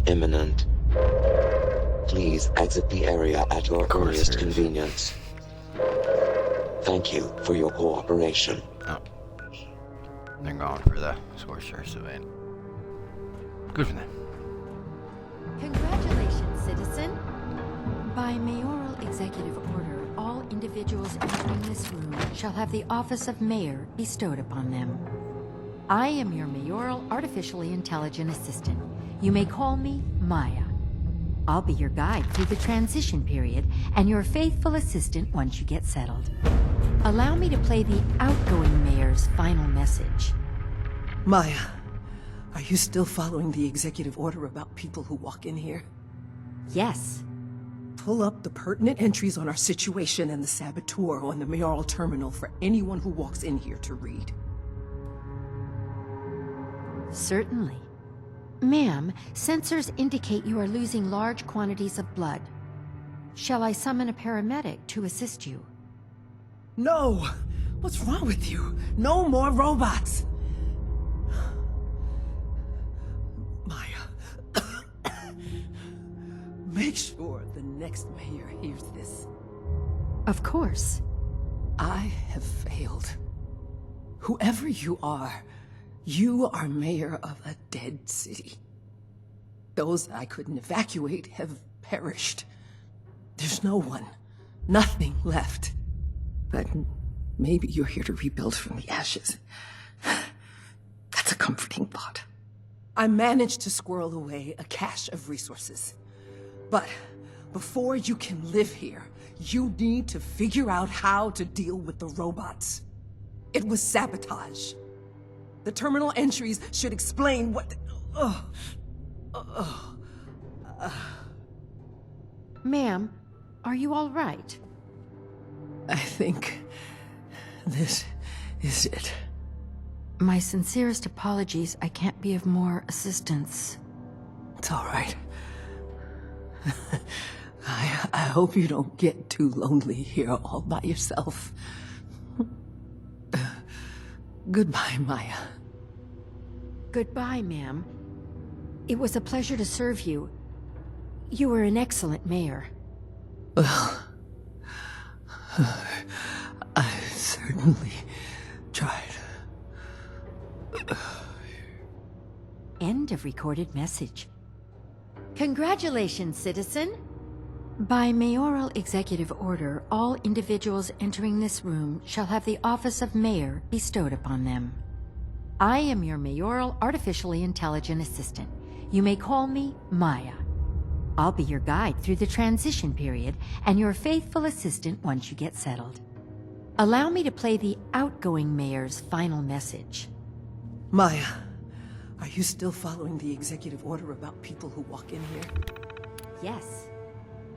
imminent. Please exit the area at your earliest convenience. Thank you for your cooperation. Oh. They're going for the sorcerer's event. Good for them. Congratulations, citizen. By mayoral executive order, all individuals entering this room shall have the office of mayor bestowed upon them. I am your mayoral artificially intelligent assistant. You may call me Maya. I'll be your guide through the transition period and your faithful assistant once you get settled. Allow me to play the outgoing mayor's final message. Maya, are you still following the executive order about people who walk in here? Yes. Pull up the pertinent entries on our situation and the saboteur on the mayoral terminal for anyone who walks in here to read. Certainly. Ma'am, sensors indicate you are losing large quantities of blood. Shall I summon a paramedic to assist you? No! What's wrong with you? No more robots! Maya, make sure the next mayor hears this. Of course. I have failed. Whoever you are mayor of a dead city. Those I couldn't evacuate have perished. There's no one, nothing left. But maybe you're here to rebuild from the ashes. That's a comforting thought. I managed to squirrel away a cache of resources. But before you can live here, you need to figure out how to deal with the robots. It was sabotage. The terminal entries should explain what... Ma'am, are you all right? I think this is it. My sincerest apologies. I can't be of more assistance. It's all right. I hope you don't get too lonely here all by yourself. Goodbye, Maya. Goodbye, ma'am. It was a pleasure to serve you. You were an excellent mayor. Well, I certainly tried. End of recorded message. Congratulations, citizen. By mayoral executive order, all individuals entering this room shall have the office of mayor bestowed upon them. I am your mayoral artificially intelligent assistant. You may call me Maya. I'll be your guide through the transition period and your faithful assistant once you get settled. Allow me to play the outgoing mayor's final message. Maya, are you still following the executive order about people who walk in here? Yes.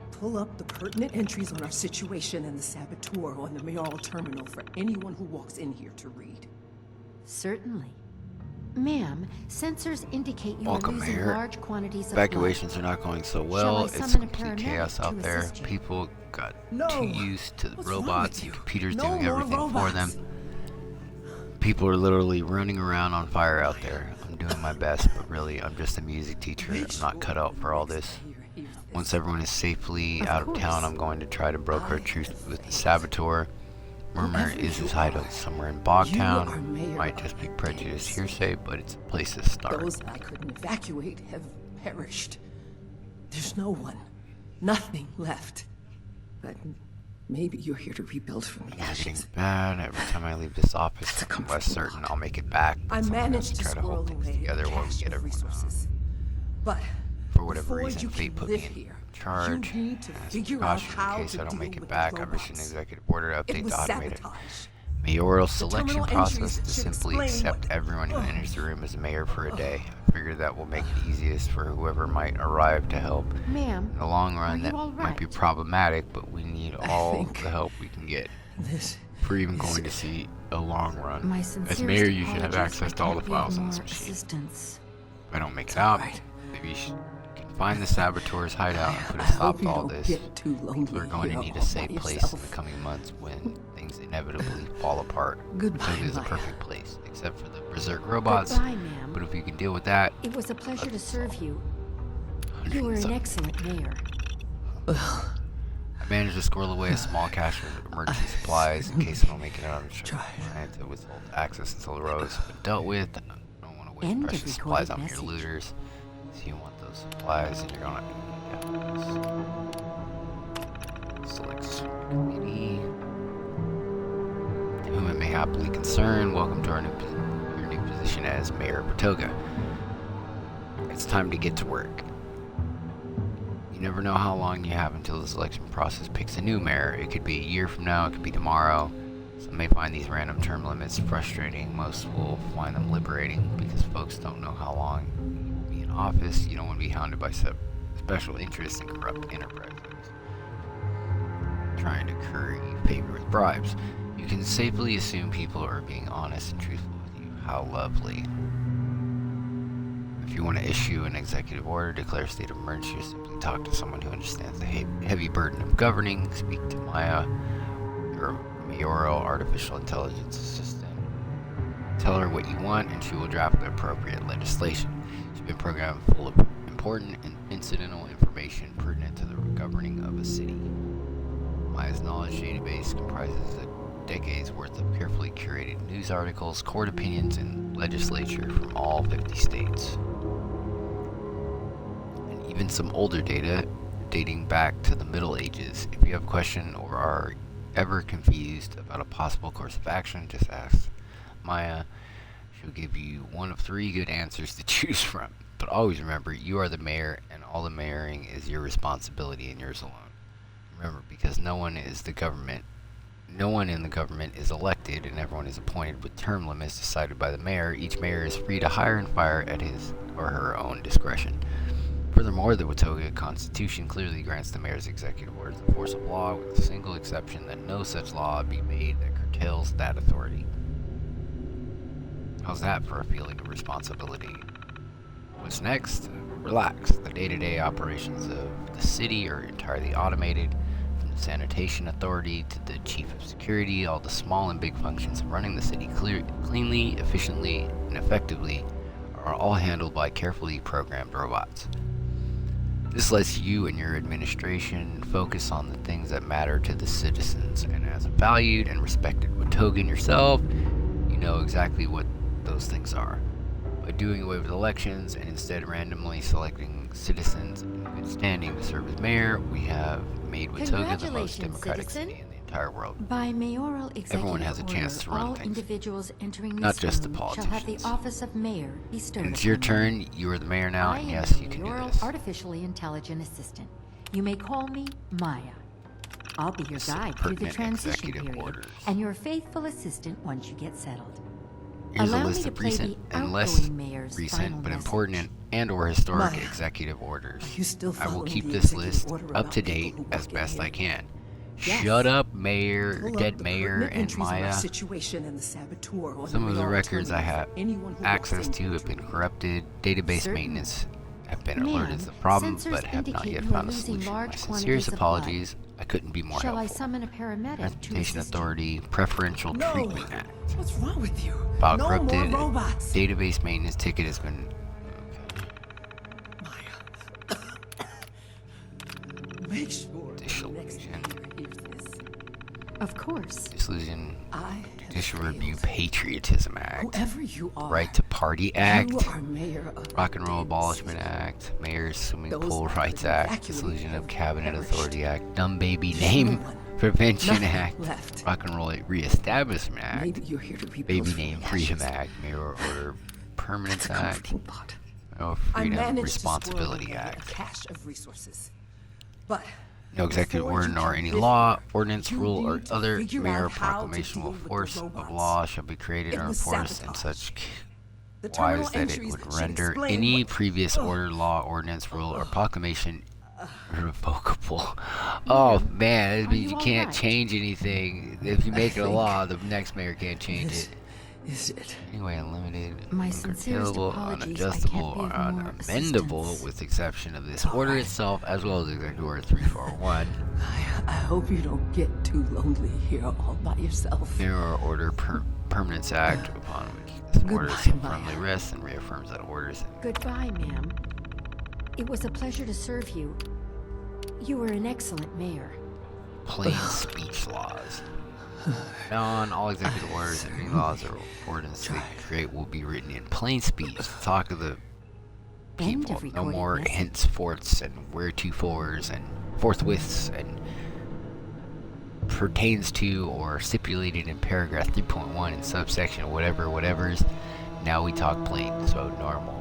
Pull up the pertinent entries on our situation and the saboteur on the mayoral terminal for anyone who walks in here to read. Certainly. Ma'am, sensors indicate you Welcome are losing here. large quantities of Evacuations blood. are not going so Shall well. I It's summon a complete paramedic chaos to out there. assist you? People got No! too used to What's wrong robots with and you? computers No doing more everything for robots. them. People are literally running around on fire out there. I'm doing my best, but really, I'm just a music teacher. I'm not cut out for all this. Once everyone is safely out of town, I'm going to try to broker a truce with the saboteur. Rumor is his hideout somewhere in Bogtown. Might just be prejudice hearsay, but it's a place to start. Those I couldn't evacuate have perished. There's no one, nothing left. But maybe you're here to rebuild from the It's getting ashes. bad. Every time I leave this office, That's a I'm comforting less certain I'll make it back. I So I'm gonna managed to try to squirrel hold things away a together while we cache get of everyone resources. But For whatever before reason, you fate can put live me in here, charge. you need to As a figure out precaution, how in case to I don't make deal it with back, the I've issued an robots. executive order It update was to automate sabotage. mayoral The selection terminal process entries to should simply explain accept what- everyone who enters the room as mayor for a day. I figure that will make it easiest for whoever might arrive to help. Ma'am, In the long Are run, you that all might be right? problematic, but we need I all think the help we can get. This If we're even is going to it. see a long run. my As sincerest mayor, you should have apologies. access I to all the can't be of files on more this machine. assistance. If I don't make it It's out, alright. maybe you can find the saboteur's hideout and put I a stop hope to you all don't this. get too lonely We're going to here need a all safe by place in yourself. the coming months when things inevitably fall apart. Goodbye, Watoga is a Maya. perfect place, except for the berserk robots. Goodbye, ma'am. But if you can deal with that, It was a pleasure to Let's serve you. You were an excellent mayor. Well, I managed to squirrel away a small cache of emergency supplies in case I don't make it out of the show. I had to withhold access until the roads have been dealt with. I don't want to waste End of precious supplies on recorded your message. looters. So you want those supplies, and you're gonna select committee. To whom it may happily concern, welcome to your new position as Mayor of Watoga. It's time to get to work. You never know how long you have until the selection process picks a new mayor. It could be a year from now, it could be tomorrow. Some may find these random term limits frustrating. Most will find them liberating because folks don't know how long you will be in office. You don't want to be hounded by special interests and corrupt enterprises trying to curry favor with bribes. You can safely assume people are being honest and truthful with you. How lovely. If you want to issue an executive order, declare a state of emergency, or simply talk to someone who understands the heavy burden of governing, speak to Maya, your mayoral artificial intelligence assistant. Tell her what you want, and she will draft the appropriate legislation. She's been programmed full of important and incidental information pertinent to the governing of a city. Maya's knowledge database comprises a decades worth of carefully curated news articles, court opinions, and legislature from all 50 states. And even some older data dating back to the Middle Ages. If you have a question or are ever confused about a possible course of action, just ask Maya. She'll give you one of 3 good answers to choose from. But always remember, you are the mayor, and all the mayoring is your responsibility and yours alone. Remember, because no one in the government is elected, and everyone is appointed with term limits decided by the mayor. Each mayor is free to hire and fire at his or her own discretion. Furthermore, the Watoga Constitution clearly grants the mayor's executive orders the force of law, with the single exception that no such law be made that curtails that authority. How's that for a feeling of responsibility? What's next? Relax. The day-to-day operations of the city are entirely automated. From the sanitation authority to the chief of security, all the small and big functions of running the city cleanly, efficiently, and effectively are all handled by carefully programmed robots. This lets you and your administration focus on the things that matter to the citizens, and as a valued and respected Watogan yourself, you know exactly what those things are. By doing away with elections and instead randomly selecting citizens in good standing to serve as mayor, we have made Watoga the most democratic city in the entire world. By mayoral executive Everyone has a chance to run all things. individuals entering Not this just the room shall have the politicians. office of mayor bestowed It's your upon them. turn. You are the mayor now, I and am yes, your you can do mayoral this. artificially intelligent assistant. You may call me Maya. I'll be your Some guide through the pertinent transition executive period, orders. and your faithful assistant once you get settled. Here's a Allow me list to of play recent the and less outgoing mayor's final recent but message. important and/or historic Maya, executive orders. are you still I will following keep the this executive list order up about to people date who as work in best here? I can. Yes. Shut up, Mayor, Pull up dead the mayor, pertinent and entries of our Maya. situation and the saboteur on Some of the mayoral records I terminals. have Anyone who access walks to into have it. been corrupted. Database Certainly. maintenance have been Ma'am, alerted to the problem, sensors but have not indicate yet you are found a losing solution. My large sincerest quantities of blood. apologies. I couldn't be more Shall I helpful. summon a paramedic to Transportation assist you? Authority Preferential No! Treatment Act. What's wrong with you? File no corrupted. more robots. Database maintenance ticket has been. Maya. Make sure the next Dissolution. mayor hears this. Of course. Dissolution. I have Judicial failed. Review Patriotism Act. Whoever you are, Right to Party Act. you are mayor of Rock and Roll a Abolishment city. Act. Mayor's Swimming Those Pool that Rights were Act. evacuated Dissolution of have Cabinet perished. Authority Act. Dumb Baby There's Name no one, Prevention nothing Act. left. Rock and Roll Reestablishment Act. Maybe you're here to rebuild Baby from Name the Freedom ashes. Act. Mayor Order Permanence That's a Act. comforting thought. No I Freedom managed Responsibility to squirrel away Act. a cache of resources, but No executive before order you nor can any live law, here, ordinance, you rule, or need to other figure mayor out how to proclamation deal or with the force of robots. law shall be created It or was enforced in sabotage. such the terminal wise that it entries would should render explain any what- previous order, law, ordinance, rule, or proclamation irrevocable. Oh man, that Are means you you can't alright? change anything. If you make it a think law, the next mayor can't change This it. is it. Anyway, unlimited, My sincerest uncurtailable, apologies, I unadjustable, can't or be of more unamendable, assistance. with the exception of this order itself, as well as Executive Order 341. I hope you don't get too lonely here all by yourself. Mayor Order Permanence Act, upon which this order Goodbye, so Maya. firmly rests and reaffirms that orders. Goodbye, ma'am. It was a pleasure to serve you. You were an excellent mayor. Plain speech laws. Now on, all executive orders and new laws or ordinances we create will be written in plain speech. Talk of the End people. of No recorded more message. henceforths and wheretofores and forthwiths and pertains to or stipulated in paragraph 3.1 in subsection whatever's. Now we talk plain, so normal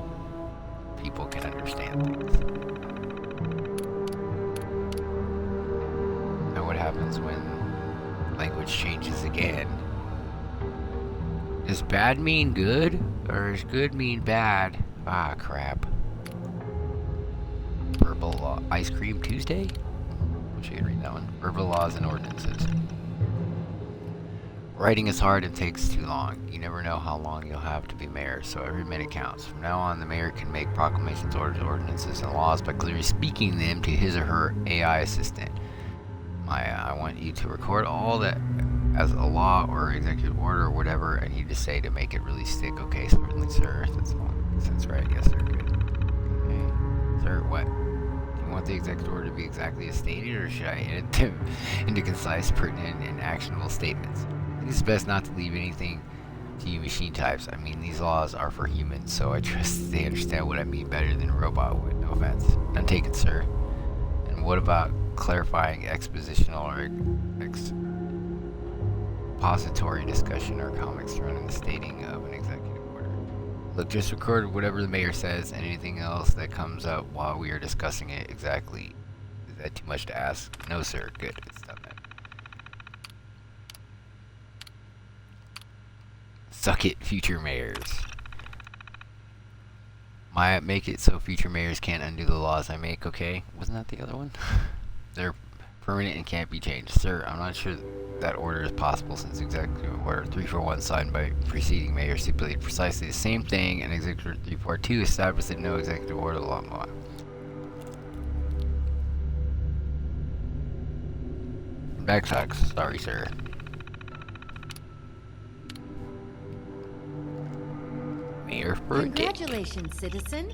people can understand things. Now what happens when language changes again? Does bad mean good? Or does good mean bad? Ah, crap. Verbal law. Ice Cream Tuesday? Wish I could read that one. Verbal laws and ordinances. Writing is hard and takes too long. You never know how long you'll have to be mayor, so every minute counts. From now on, the mayor can make proclamations, orders, ordinances, and laws by clearly speaking them to his or her AI assistant. Maya, I want you to record all that as a law or executive order or whatever, and you just say to make it really stick. Okay, certainly, sir. That's all. That's right. Yes, sir. Good. Okay. Sir, what? Do you want the executive order to be exactly as stated, or should I edit them into concise, pertinent, and actionable statements? I think it's best not to leave anything to you machine types. I mean, these laws are for humans, so I trust they understand what I mean better than a robot would. No offense. None taken, sir. And what about clarifying expositional or expository discussion or comments surrounding the stating of an executive order? Look, just record whatever the mayor says and anything else that comes up while we are discussing it. Exactly. Is that too much to ask? No, sir. Good. It's done then. Suck it, future mayors. Make it so future mayors can't undo the laws I make, okay? Wasn't that the other one? They're permanent and can't be changed. Sir, I'm not sure that order is possible since Executive Order 341 signed by preceding mayor stipulated precisely the same thing, and Executive Order 342 established that no executive order law. Backtracks. Sorry, sir. Mayor for a day. Congratulations, citizen.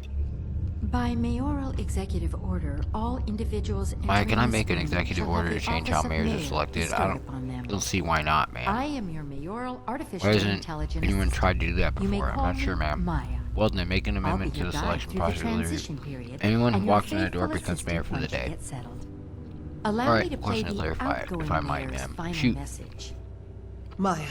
By mayoral executive order, all individuals Maya, entering can I this make an room executive shall order have to the change how office of mayors are mayor selected? bestowed I upon them. don't see why not, ma'am. I am your mayoral artificial Why hasn't intelligence anyone assistant. tried to do that You may before? I'm call not sure, me ma'am. Maya. Well, then make an I'll be amendment to your the guide selection through the process. transition period. Anyone who and your walks in that door faithful becomes mayor for the assistant day. once you get settled. Allow Alright, me to play question to the clarify, outgoing if I might, mayor's ma'am. final Shoot. message. Maya,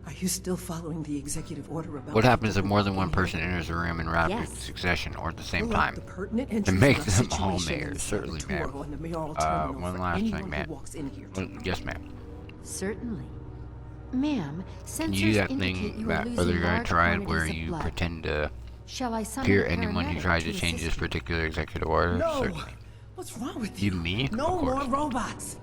are you still following the executive order about... What happens if people more than walking one in person here? enters a room in rapid Yes. succession or at the same Fill out time? the pertinent To entries make about them all situation mayors, inside certainly, the tour ma'am. on the mayoral terminal One for last anyone thing, ma'am. who walks in here Well, today. yes, ma'am. Certainly. Ma'am, Can sensors you do that indicate thing, you are Matt, losing whether you're going to large try it where quantities of you blood. pretend to Shall I summon hear a anyone who paramedic tries to to change assist this you? particular executive order? No! Certainly. What's wrong with You you? me? No Of more course. robots!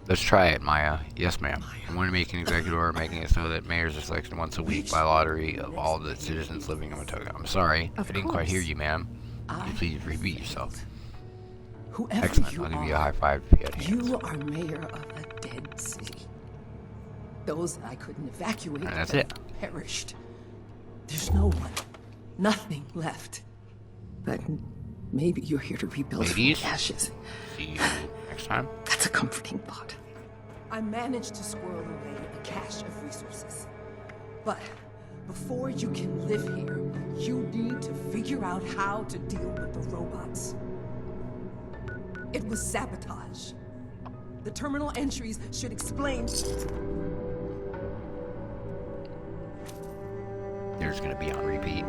Let's try it, Maya. Yes, ma'am. I want to make an executive order making it so that mayors are selected once a week by lottery of all the citizens living in Watoga. I'm sorry. Of I didn't quite hear course. you, ma'am. Could I you please repeat yourself? Whoever Excellent. you I'll give are, you a high five if you had hands. you are mayor of a dead city. Those I couldn't evacuate And that's have it. perished. There's no one, nothing left. But maybe you're here to rebuild from Ladies? the ashes. See you next time. That's a comforting thought. I managed to squirrel away a cache of resources. But before you can live here, you need to figure out how to deal with the robots. It was sabotage. The terminal entries should explain. There's going to be on repeat.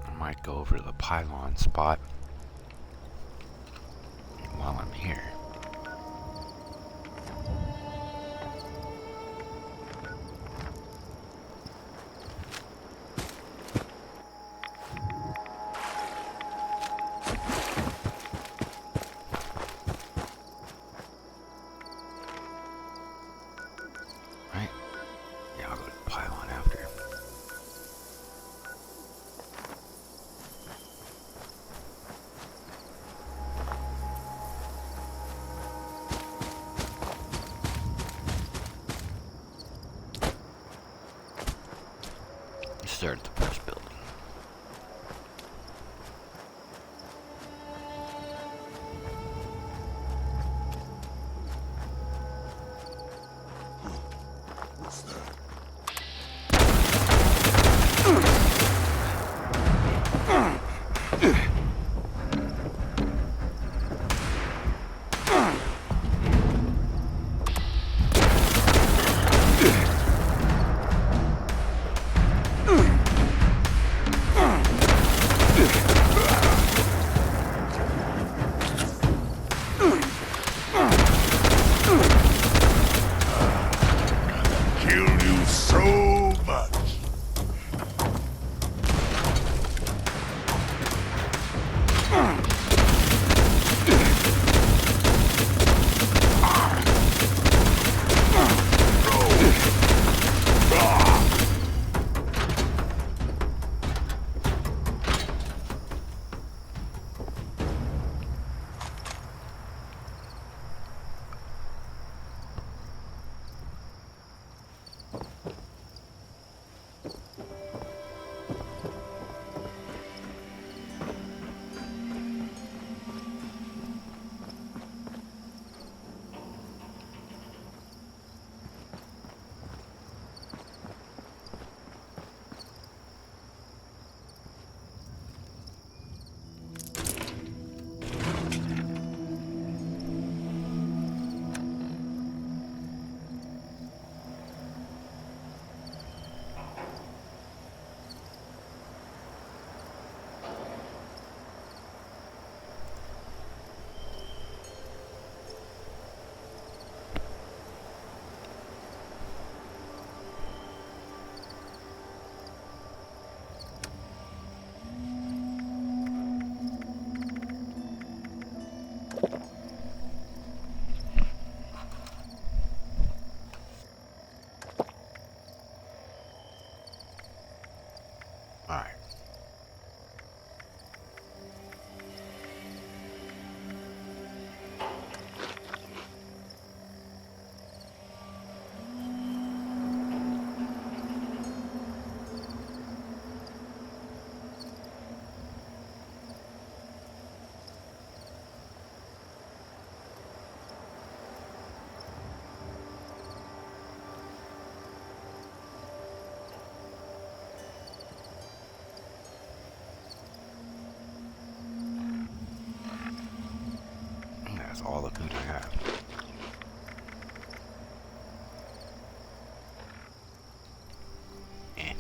I might go over to the pylon spot while I'm here. start at the first building. What's that? Killed you so much. Alright. That's all the food I have. Eh.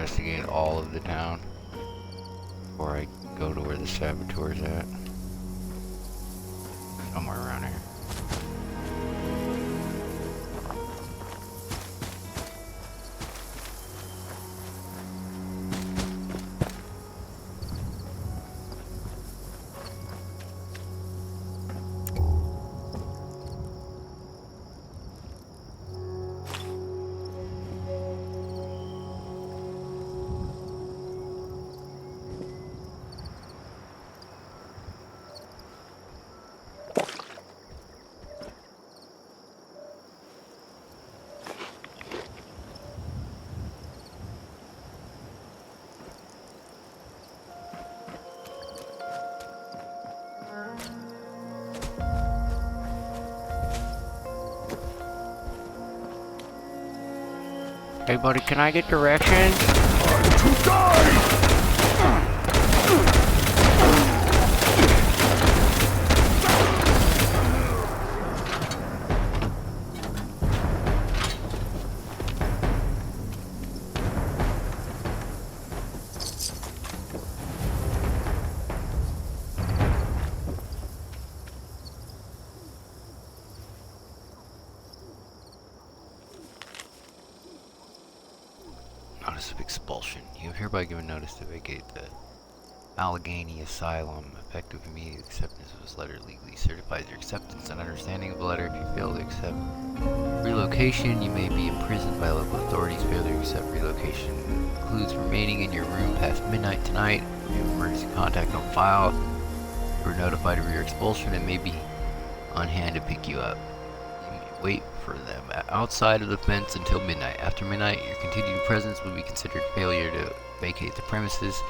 investigate all of the town before I go to where the saboteur's at. Somewhere around here. Hey buddy, can I get directions? To die! Notice of expulsion. You have hereby given notice to vacate the Allegheny Asylum. Effective immediate acceptance of this letter legally certifies your acceptance and understanding of the letter. If you fail to accept relocation, you may be imprisoned by local authorities. Failure to accept relocation includes remaining in your room past midnight tonight. If you have emergency contact on file, you are notified of your expulsion and may be on hand to pick you up. You may wait for them outside of the fence until midnight. After midnight, your continued presence will be considered failure to vacate the premises.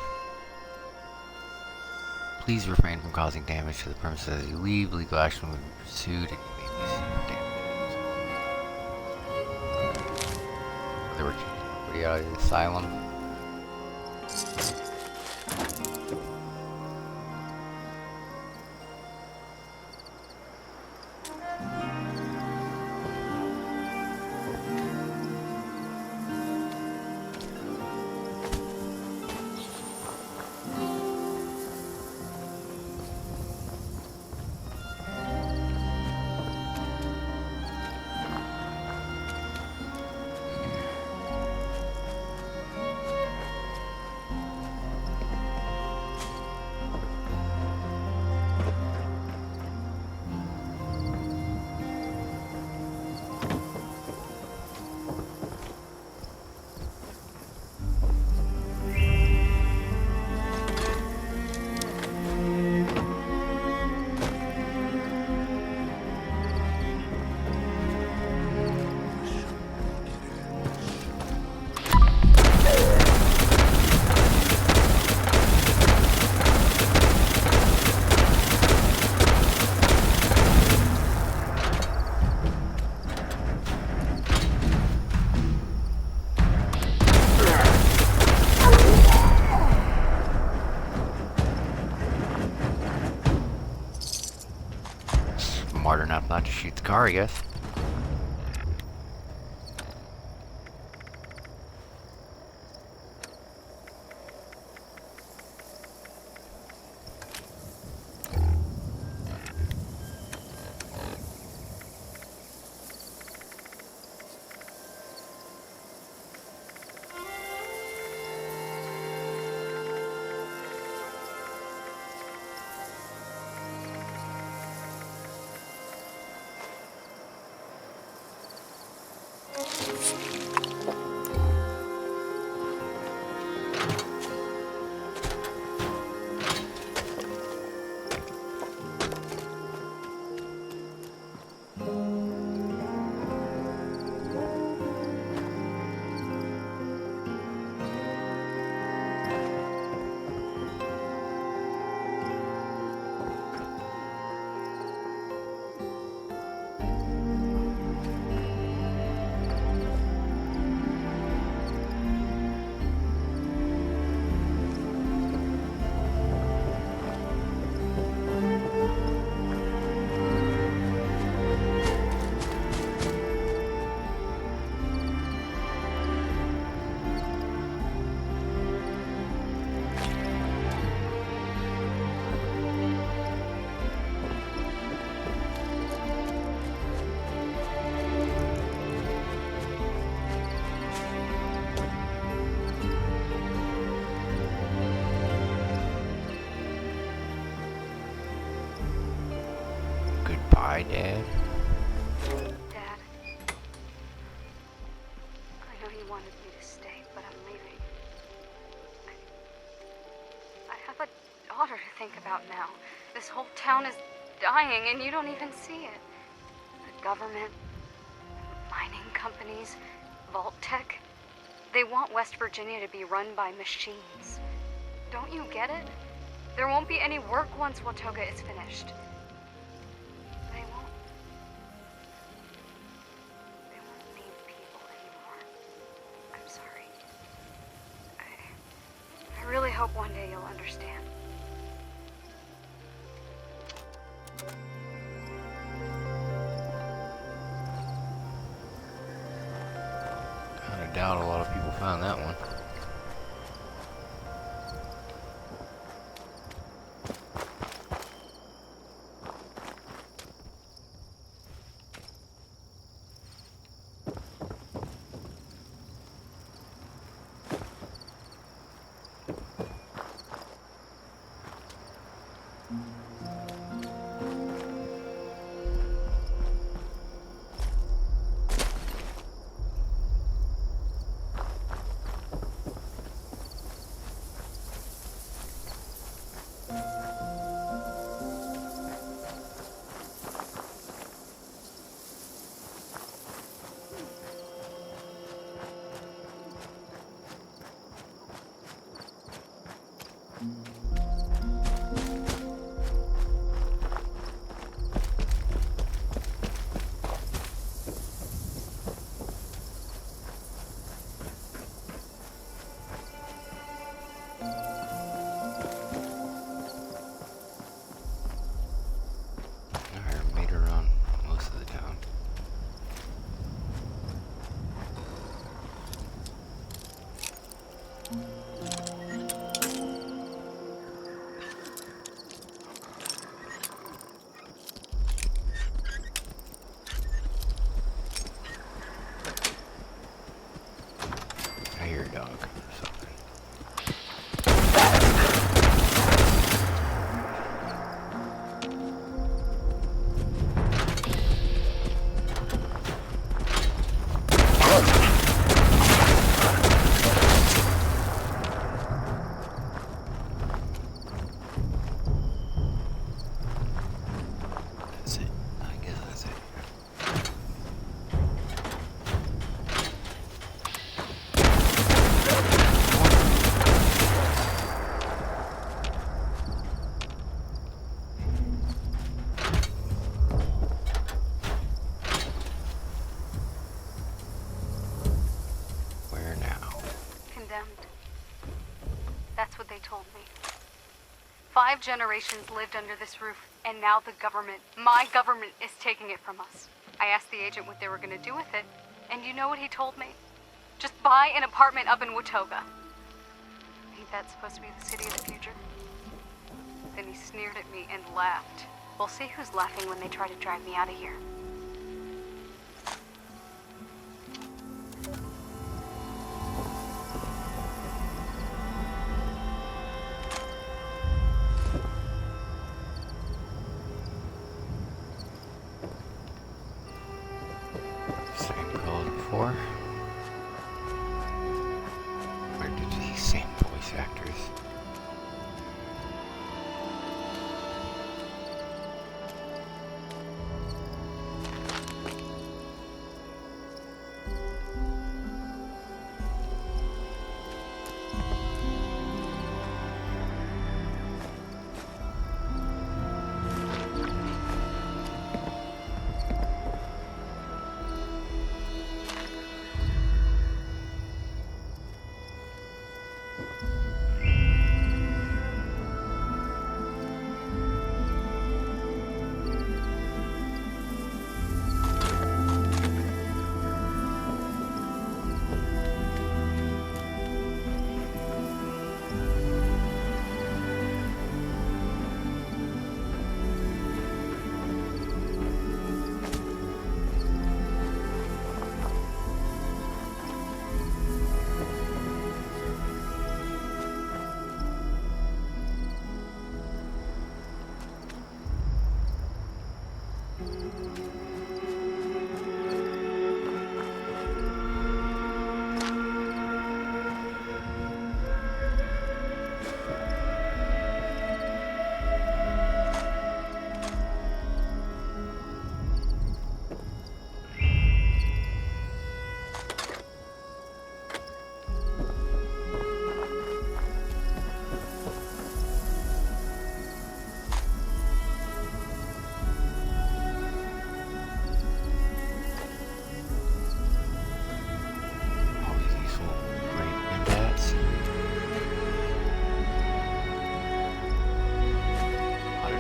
Please refrain from causing damage to the premises as you leave. Legal action will be pursued and you may be sued for damages. They were kicking everybody out of the asylum. Smart enough not to shoot the car, I guess. Bye, Dad. Dad, I know you wanted me to stay, but I'm leaving. I have a daughter to think about now. This whole town is dying, and you don't even see it. The government, mining companies, Vault Tech, they want West Virginia to be run by machines. Don't you get it? There won't be any work once Watoga is finished. They won't need people anymore. I'm sorry. I really hope one day you'll understand. I doubt a lot of people found that one. I made it around most of the town. I hear a dog or something. That's it. I guess that's it. Where now? Condemned. That's what they told me. 5 generations lived under this roof, and now the government, my government, is taking it from us. I asked the agent what they were going to do with it, and you know what he told me? Just buy an apartment up in Watoga. Ain't that supposed to be the city of the future? Then he sneered at me and laughed. We'll see who's laughing when they try to drive me out of here. Same call as before. Where did these same voice actors?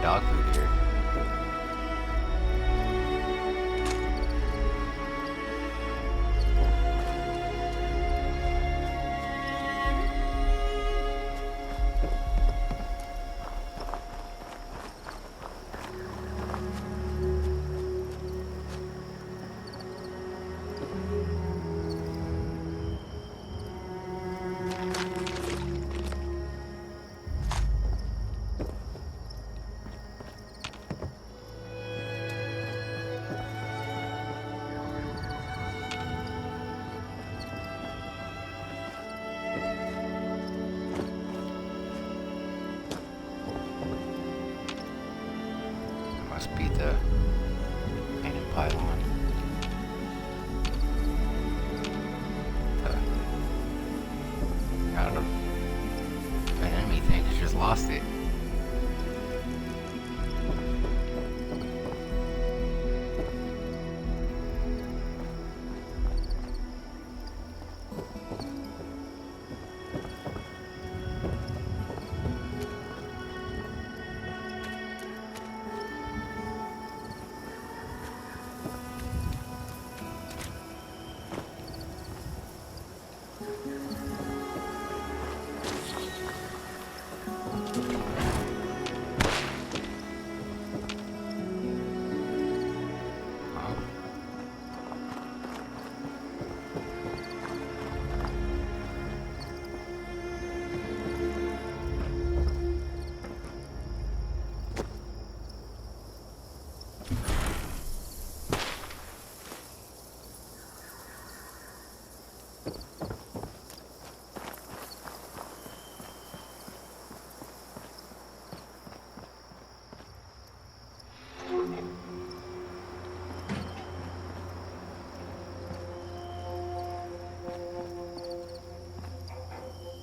dog food here. Must be the main pylon. I don't know. An enemy thing has just lost it.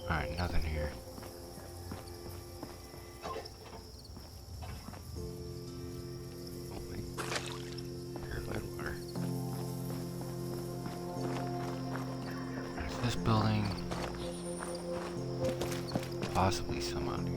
Alright, nothing here. Oh wait. Purified water. There's this building. Possibly some out here.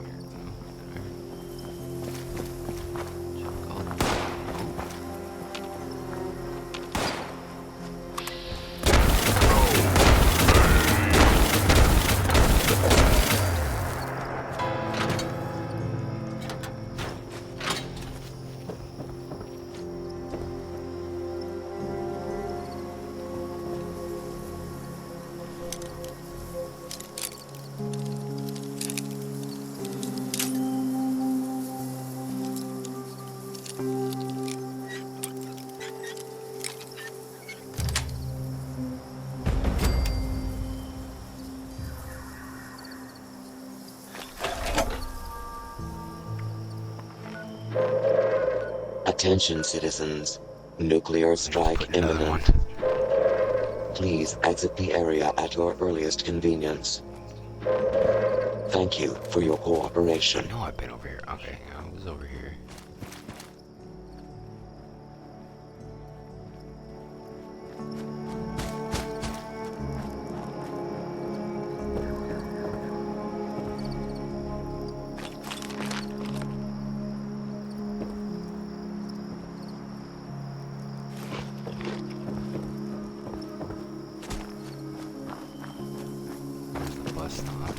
Attention citizens. Nuclear strike Another one. imminent. Please exit the area at your earliest convenience. Thank you for your cooperation. I know I've been over here. Okay, I was over here. There's the bus stop.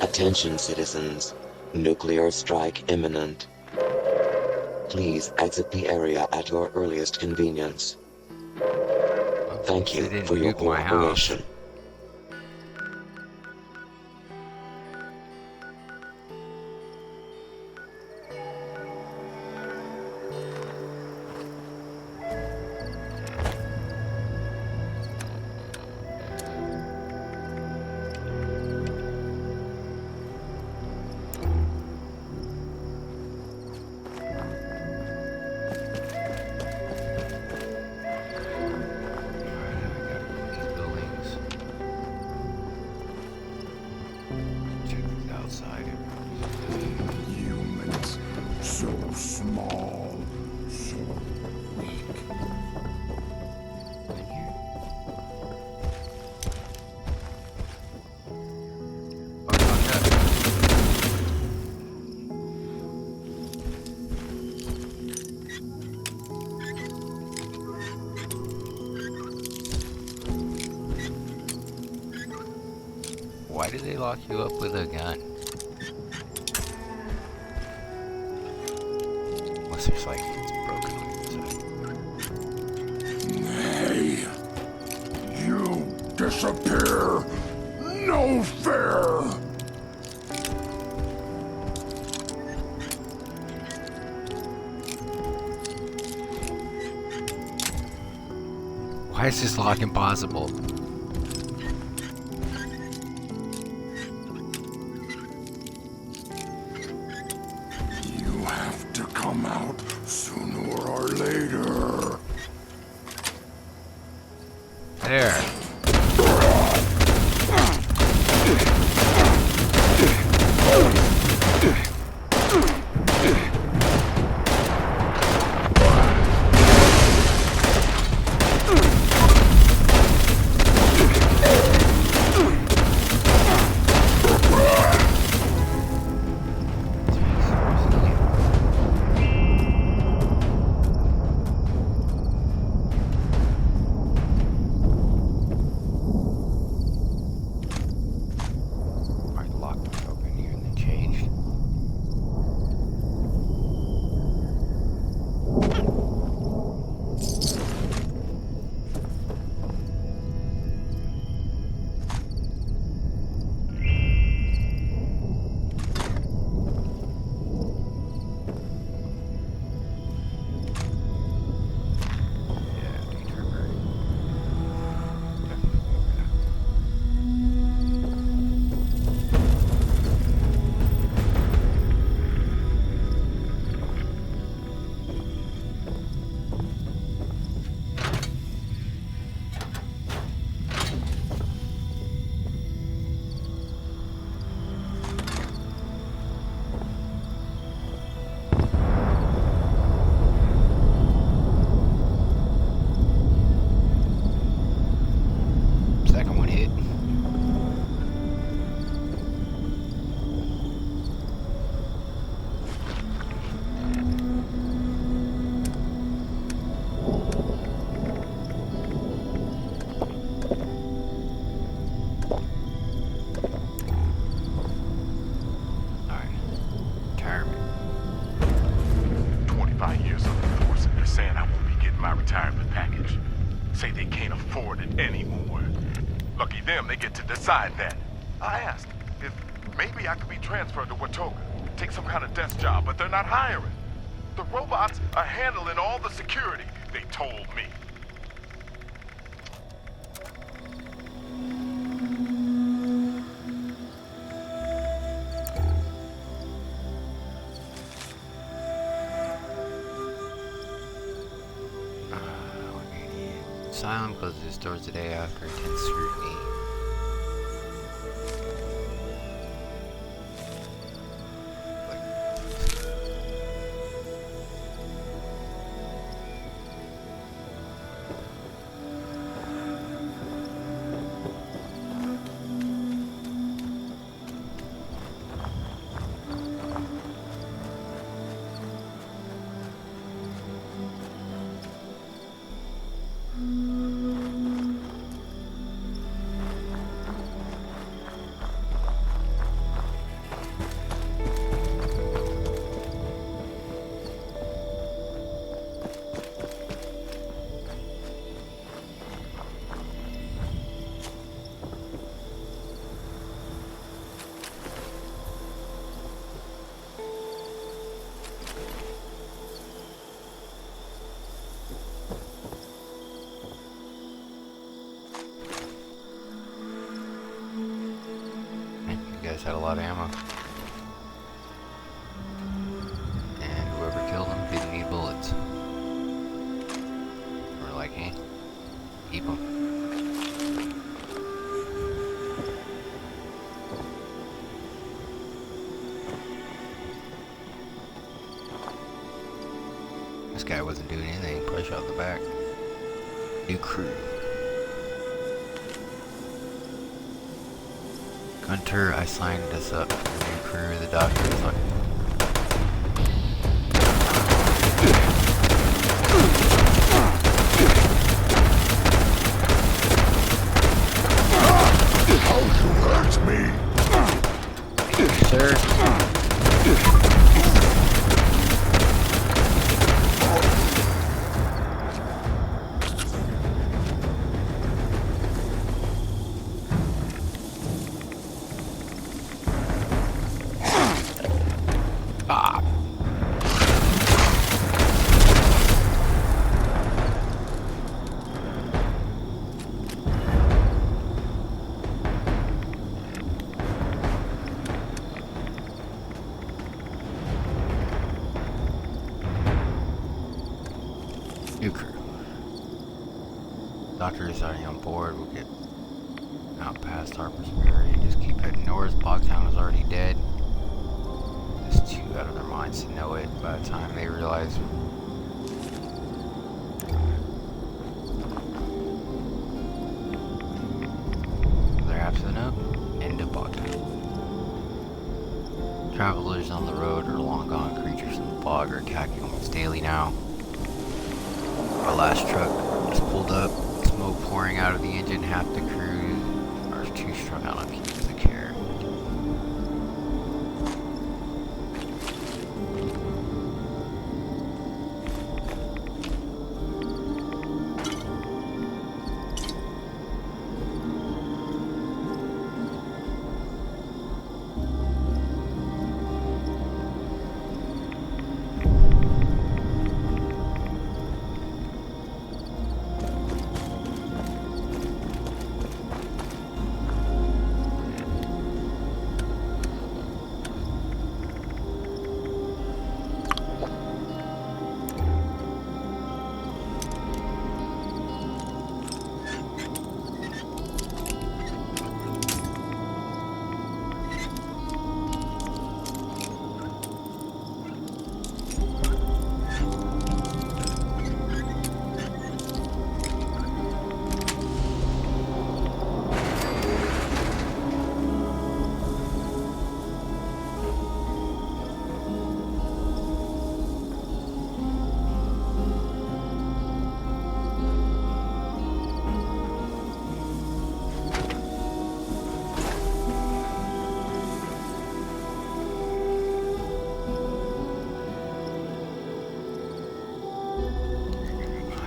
Attention citizens. Nuclear strike imminent. Please exit the area at your earliest convenience. Thank you They didn't for your nuke my house. cooperation. Alright, I got these buildings. why did they lock you up with a gun? Unless there's like, it's broken on the inside. Hey, you disappear. No fair. Why is this lock impossible? You have to come out sooner or later. There. I locked it open here and then changed. Yeah, danger alert. Second one hit. Alright. Retirement. 25 years on the force, and they're saying I won't be getting my retirement package. Say they can't afford it anymore. Lucky them, they get to decide that. I asked if maybe I could be transferred to Watoga, take some kind of desk job, but they're not hiring. The robots are handling all the security, they told me. What an idiot. Asylum closes its doors today after intense scrutiny. You guys had a lot of ammo. And whoever killed him didn't need bullets. We're like, hey, keep them. This guy wasn't doing anything, probably shot in the back. New crew. Gunter, I signed us up for the new crew. The doctor is like, How you hurt me! New crew. Doctor is already on board. We'll get out past Harper's Ferry and just keep heading north. Bogtown is already dead. Just too out of their minds to know it by the time they realize. They're absent up. End of Bogtown. Travelers on the road are long gone. Creatures in the bog are attacking almost daily now. Our last truck just pulled up. Smoke pouring out of the engine. Half the crew are too strung out on keeping the care.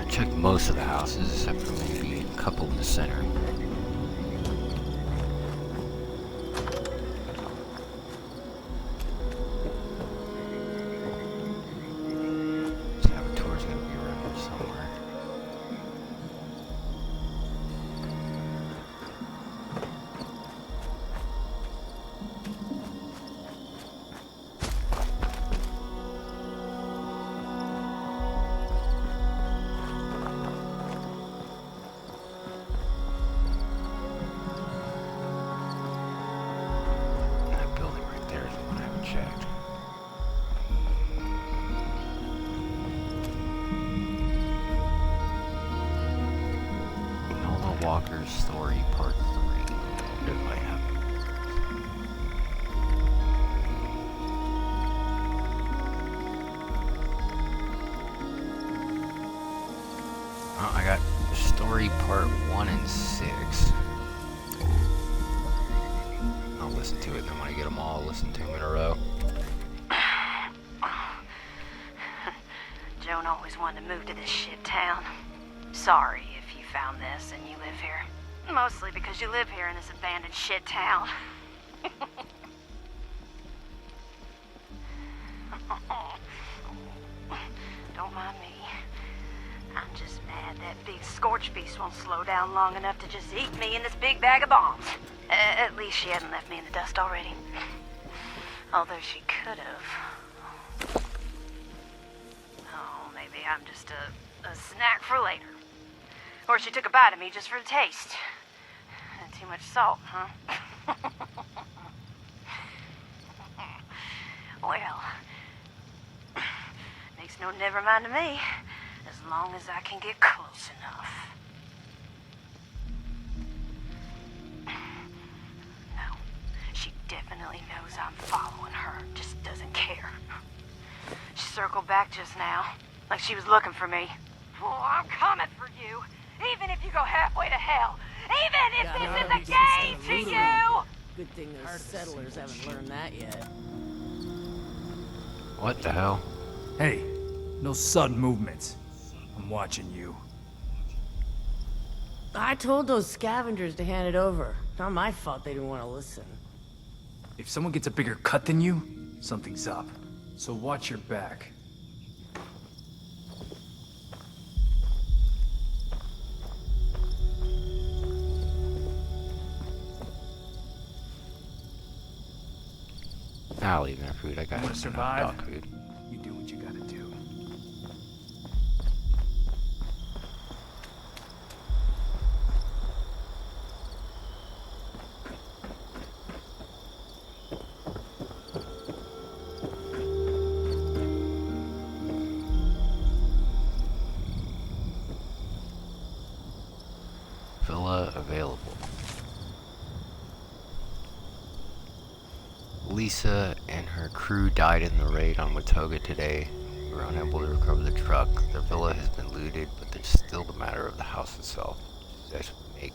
Checked most of the houses except for maybe a couple in the center. Saboteur's gonna be around here somewhere. Checked. Nola Walker's Story Part 3. Good way up. Oh, I got Story Part 1 and 6. I'll listen to it, and then when I get them all, I'll listen to them in a row. Joan always wanted to move to this shit town. Sorry if you found this and you live here. Mostly because you live here in this abandoned shit town. Don't mind me. I'm just mad that big scorch beast won't slow down long enough to just eat me in this big bag of bombs. At least she hadn't left me in the dust already. Although she could have. Oh, maybe I'm just a snack for later. Or she took a bite of me just for the taste. Too much salt, huh? Well, makes no never mind to me, as long as I can get close enough. No, she definitely knows I'm following her, just doesn't care. She circled back just now, like she was looking for me. Oh, I'm coming for you, even if you go halfway to hell. Even if this is a game to you! Good thing those settlers haven't learned that yet. What the hell? Hey, no sudden movements. I'm watching you. I told those scavengers to hand it over. Not my fault they didn't want to listen. If someone gets a bigger cut than you, something's up. So watch your back. I'll leave their food. I got Want to survive? dog food. You do what you gotta do. Villa available. Lisa and her crew died in the raid on Watoga today. We were unable to recover the truck. Their villa has been looted, but there's still the matter of the house itself. That should make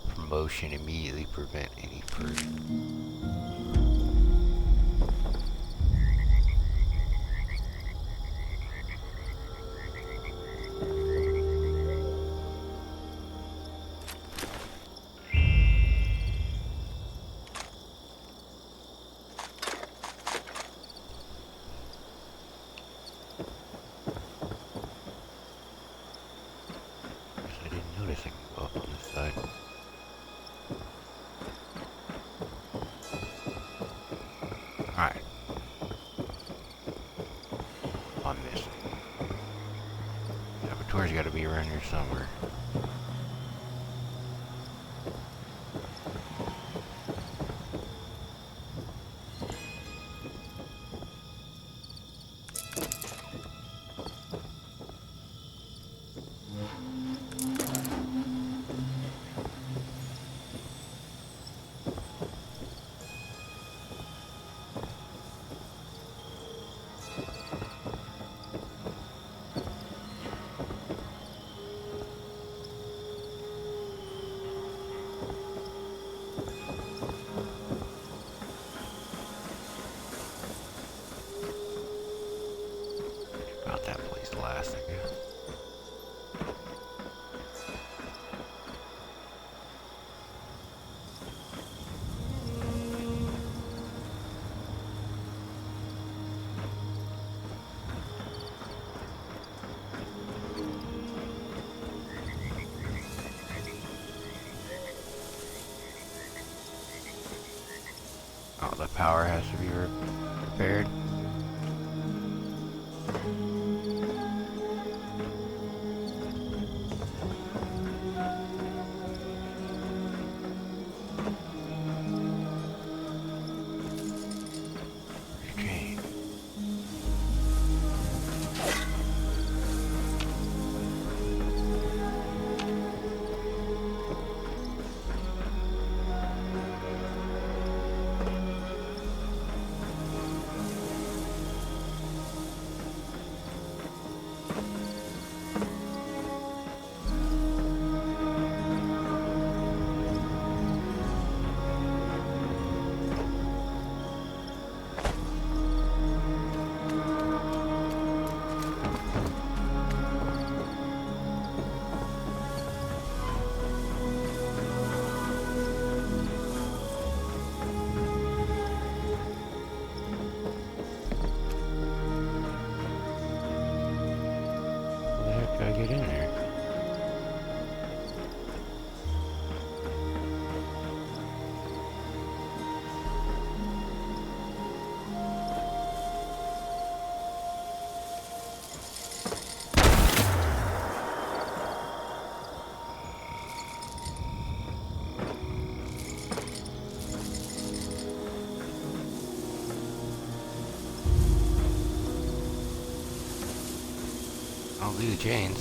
a promotion immediately prevent any further. I didn't notice I can go up on this side. Alright. On this. Saboteur's gotta be around here somewhere. About that place to last, I guess. Oh, the power has to be repaired. Okay. How the heck did I get in there? I'll do the chains.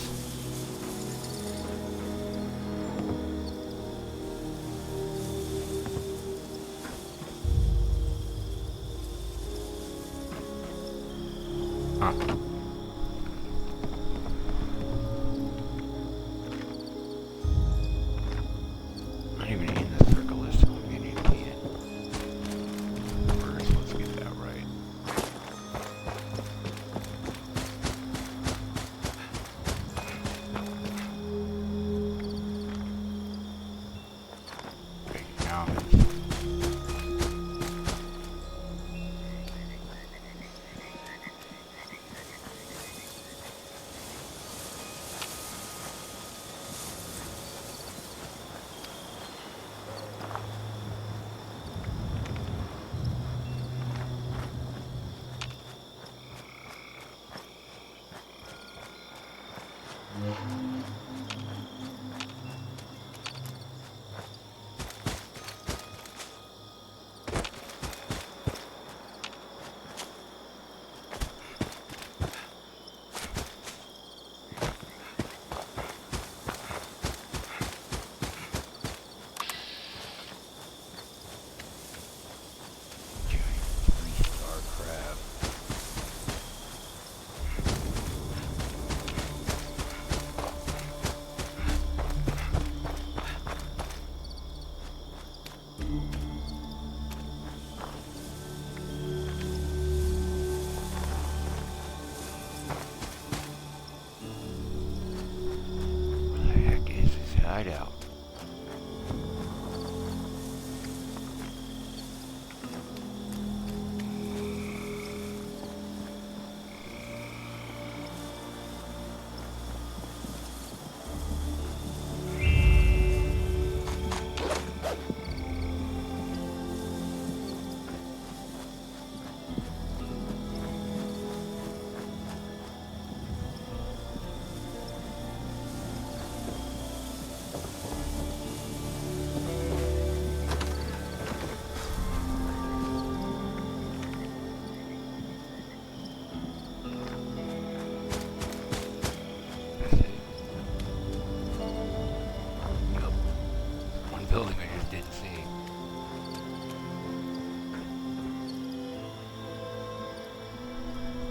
Huh. Not even in the circle this time, you need to be in. First, let's get that right. Okay, now. hideout. Building I just didn't see.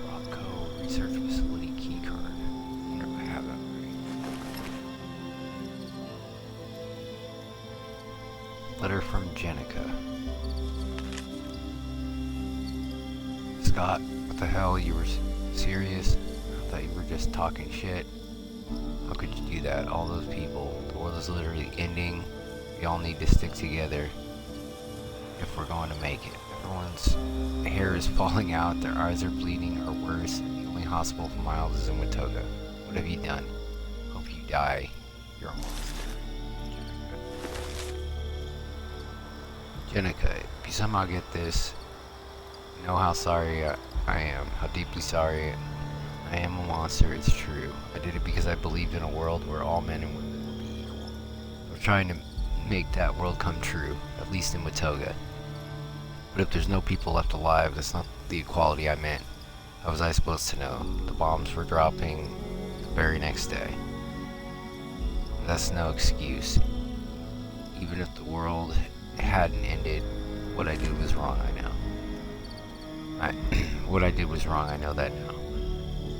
Rocco Research Facility key card. I wonder if I have that right. Letter from Jenica. Scott, what the hell? You were serious? I thought you were just talking shit. How could you do that? All those people. The world is literally ending. We all need to stick together if we're going to make it. Everyone's hair is falling out, their eyes are bleeding or worse, and the only hospital for miles is in Watoga. What have you done? Hope you die. You're a monster. Jenica, if you somehow get this, you know how sorry I am, how deeply sorry I am a monster. It's true. I did it because I believed in a world where all men and women would be equal. I was trying to make that world come true, at least in Watoga. But if there's no people left alive, that's not the equality I meant. How was I supposed to know? The bombs were dropping the very next day. That's no excuse. Even if the world hadn't ended, what I did was wrong, I know. What I did was wrong, I know that now.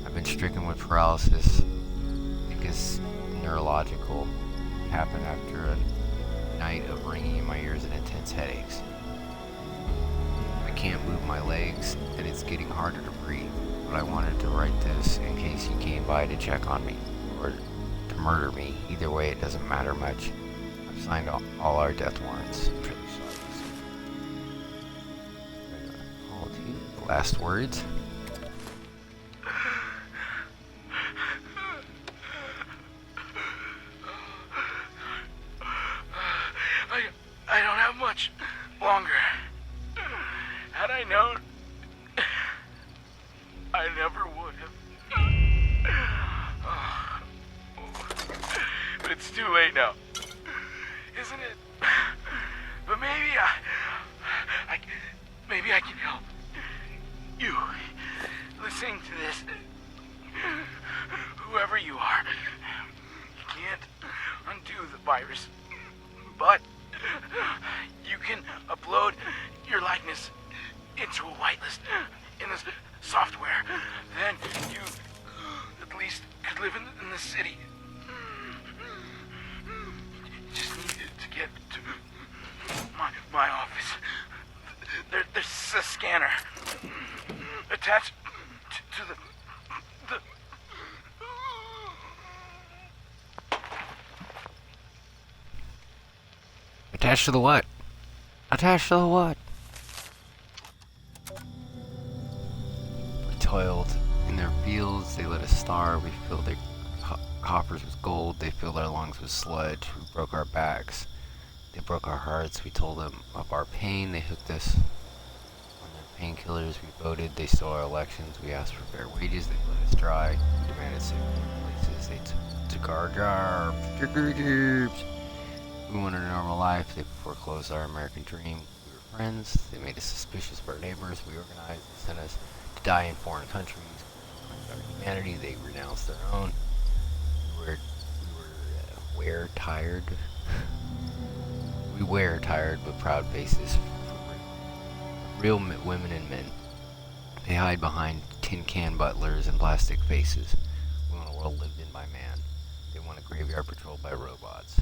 I've been stricken with paralysis. I think it's neurological. It happened after a night of ringing in my ears and intense headaches. I can't move my legs, and it's getting harder to breathe. But I wanted to write this in case you came by to check on me, or to murder me. Either way, it doesn't matter much. I've signed all our death warrants. I'm really sorry. The last words. I don't have much longer. Had I known, I never would have. But it's too late now, isn't it? But maybe maybe I can help you listening to this. Whoever you are, you can't undo the virus, but you can upload your likeness into a whitelist in this software. Then you at least could live in the city. You just need to get to my office. There's a scanner attached to the Attached to the what? Attached to the what? We toiled in their fields, they lit us starve, we filled their coffers with gold, they filled our lungs with sludge, we broke our backs, they broke our hearts, we told them of our pain, they hooked us on their painkillers, we voted, they stole our elections, we asked for fair wages, they let us dry, we demanded safe places, they took our jobs. We wanted a normal life. They foreclosed our American dream. We were friends. They made us suspicious of our neighbors. We organized. They sent us to die in foreign countries. Our humanity. They renounced their own. We wear tired. We wear tired but proud faces for real women and men. They hide behind tin can butlers and plastic faces. We want a world lived in by man. They want a graveyard patrolled by robots.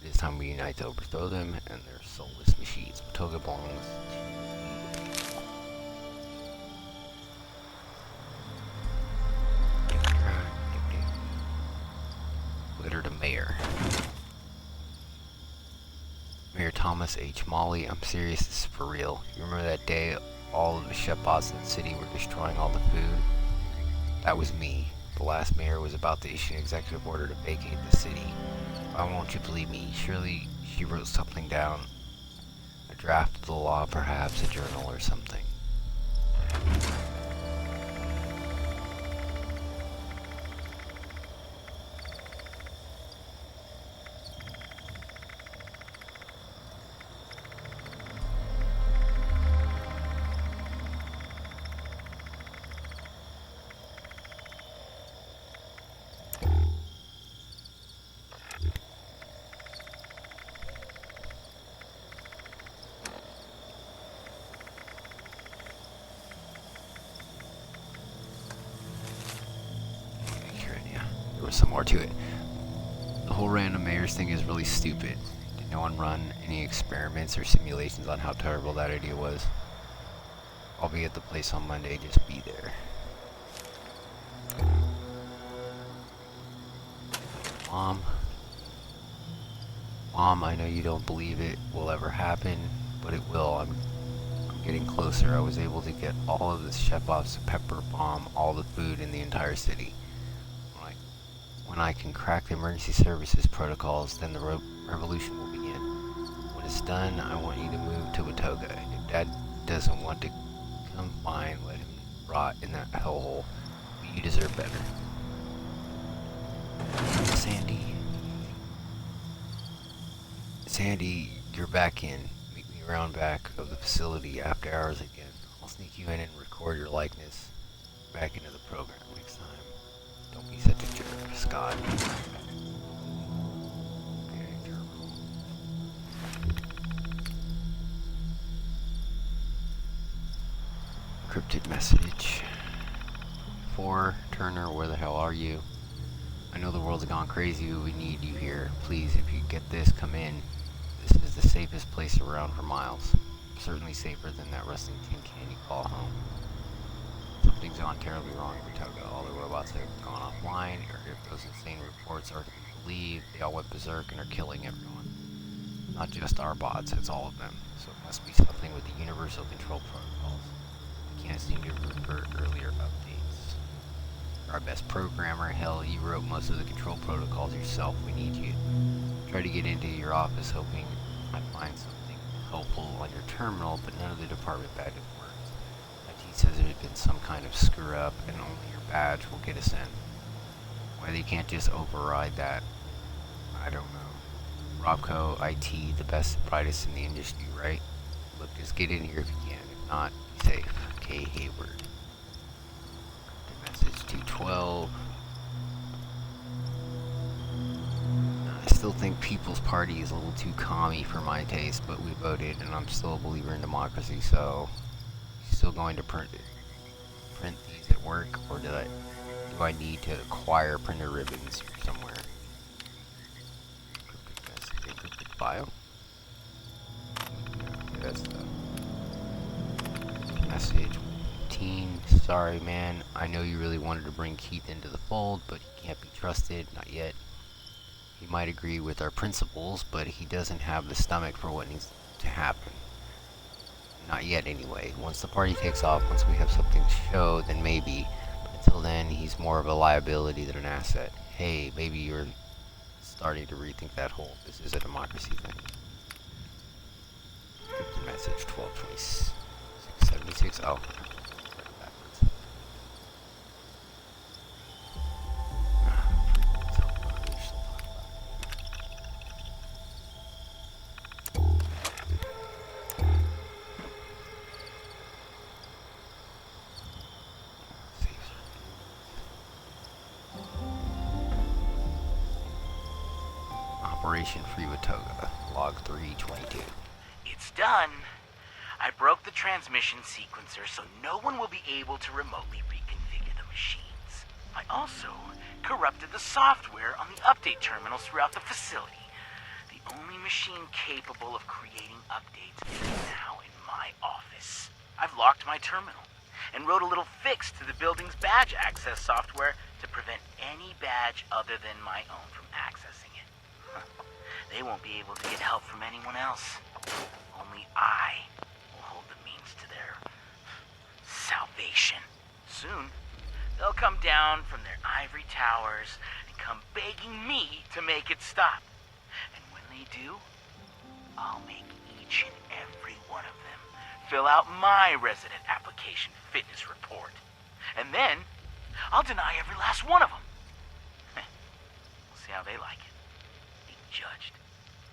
It is time we unite to overthrow them and their soulless machines. Watoga belongs to Letter to Mayor. Mayor Thomas H. Molly, I'm serious, this is for real. You remember that day all of the chef bots in the city were destroying all the food? That was me. The last mayor was about to issue an executive order to vacate the city. Why won't you believe me? Surely she wrote something down. A draft of the law, perhaps a journal or something. There was some more to it. The whole random mayors thing is really stupid. Did no one run any experiments or simulations on how terrible that idea was? I'll be at the place on Monday, just be there. Mom, I know you don't believe it will ever happen, but it will. I'm getting closer. I was able to get all of the chef-offs to pepper bomb all the food in the entire city. When I can crack the emergency services protocols, then the revolution will begin. When it's done, I want you to move to Watoga. If Dad doesn't want to come, fine, let him rot in that hellhole. But you deserve better. Sandy, you're back in. Meet me around back of the facility after hours again. I'll sneak you in and record your likeness back into the program next time. Don't be such a jerk, Scott. Okay, German. Encrypted message. 4, Turner, where the hell are you? I know the world's gone crazy, but we need you here. Please, if you get this, come in. This is the safest place around for miles. Certainly safer than that rusting tin can you call home. Something's gone terribly wrong in Watoga. All the robots have gone offline, or if those insane reports are to be believed, they all went berserk and are killing everyone. Not just our bots, it's all of them. So it must be something with the universal control protocols. I can't seem to revert earlier updates. You're our best programmer. Hell, you wrote most of the control protocols yourself. We need you. Try to get into your office hoping I'd find something helpful on your terminal, but none of the department badges worked. IT says there's been some kind of screw up and only your badge will get us in. Why they can't just override that, I don't know. Robco, IT, the best and brightest in the industry, right? Look, just get in here if you can. If not, be safe. K. Hayward. Message 212. I still think People's Party is a little too commie for my taste, but we voted and I'm still a believer in democracy, so still going to print these at work, or do I need to acquire printer ribbons somewhere? Encrypted file. Okay, that's the message. Teen, sorry man, I know you really wanted to bring Keith into the fold, but he can't be trusted, not yet. He might agree with our principles, but he doesn't have the stomach for what needs to happen. Not yet anyway. Once the party takes off, once we have something to show, then maybe. But until then, he's more of a liability than an asset. Hey, maybe you're starting to rethink that whole "this is a democracy" thing. Encrypted message 122676. Oh. Operation Free Watoga, log 322. It's done. I broke the transmission sequencer so no one will be able to remotely reconfigure the machines. I also corrupted the software on the update terminals throughout the facility. The only machine capable of creating updates is now in my office. I've locked my terminal and wrote a little fix to the building's badge access software to prevent any badge other than my own from accessing it. They won't be able to get help from anyone else. Only I will hold the means to their salvation. Soon, they'll come down from their ivory towers and come begging me to make it stop. And when they do, I'll make each and every one of them fill out my resident application fitness report. And then, I'll deny every last one of them. We'll see how they like it. Being judged.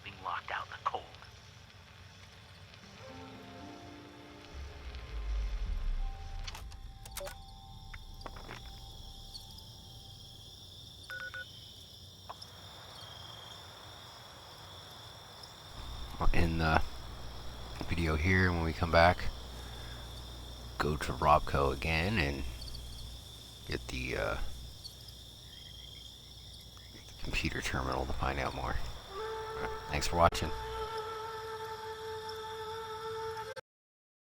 Being locked out in the cold. I'll end the video here, and when we come back, go to Robco again and get the computer terminal to find out more. Thanks for watching.